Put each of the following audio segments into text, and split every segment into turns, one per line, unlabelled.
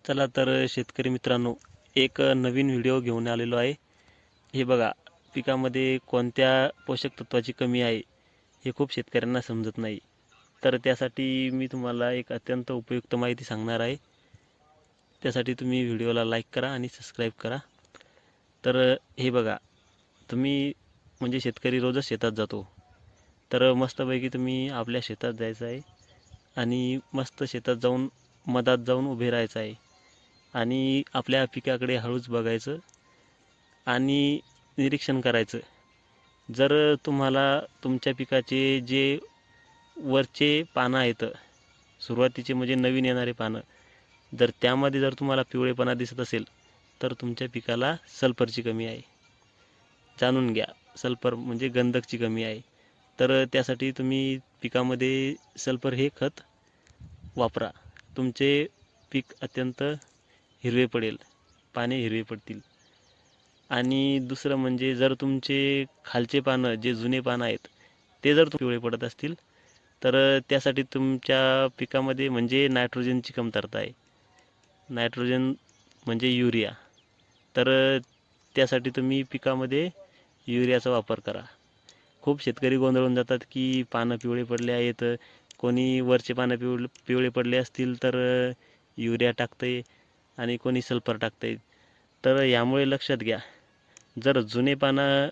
चला तर शेतकरी मित्रांनो, एक नवीन व्हिडिओ घेऊन आलेलो आहे। हे बघा, पिकामध्ये कोणत्या पोषक तत्वाची कमी आहे हे खूप शेतकऱ्यांना समजत नाही। तर त्यासाठी मी तुम्हाला एक अत्यंत उपयुक्त माहिती सांगणार आहे। त्यासाठी तुम्ही व्हिडिओला लाईक करा आणि सबस्क्राईब करा। तर हे बघा, तुम्ही म्हणजे शेतकरी रोजच शेतात जातो, तर मस्तपैकी तुम्ही आपल्या शेतात जायचं आहे आणि मस्त शेतात जाऊन मधात जाऊन उभे राहायचं आहे आणि आपल्या पिकाकडे हळूच बघायचं आणि निरीक्षण करायचं। जर तुम्हाला तुमच्या पिकाचे जे वरचे पानं आहेत, सुरुवातीचे म्हणजे नवीन येणारे पानं, जर त्यामध्ये जर तुम्हाला पिवळेपणा दिसत असेल तर तुमच्या पिकाला सल्फरची कमी आहे। जाणून घ्या, सल्फर म्हणजे गंधकची कमी आहे। तर त्यासाठी तुम्ही पिकामध्ये सल्फर हे खत वापरा। तुमचे पीक अत्यंत हिरवे पडेल, पाने हिरवे पडतील। आणि दुसरं म्हणजे जर तुमचे खालचे पानं जे जुने पानं आहेत ते जर पिवळे पडत असतील तर त्यासाठी तुमच्या पिकामध्ये म्हणजे नायट्रोजनची कमतरता आहे। नायट्रोजन म्हणजे युरिया, तर त्यासाठी तुम्ही पिकामध्ये युरियाचा वापर करा। खूप शेतकरी गोंधळून जातात की पानं पिवळे पडले आहेत, कोणी वरचे पानं पिवळे पडले असतील तर युरिया टाकते आणि कोणी सल्फर टाकते। तर यामुळे लक्षात घ्या, जर जुने पानं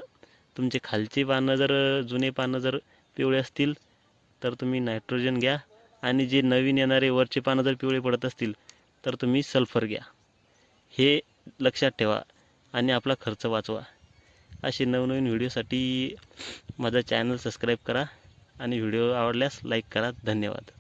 तुमचे खालचे पानं जर जुने पानं जर पिवळे असतील तर तुम्ही नायट्रोजन घ्या आणि जे नवीन येणारे वरचे पानं जर पिवळे पडत असतील तर तुम्ही सल्फर घ्या। हे लक्षात ठेवा आणि आपला खर्च वाचवा। असे नवनवीन व्हिडिओसाठी माझा चॅनल सबस्क्राईब करा आणि व्हिडिओ आवडल्यास लाईक करा। धन्यवाद।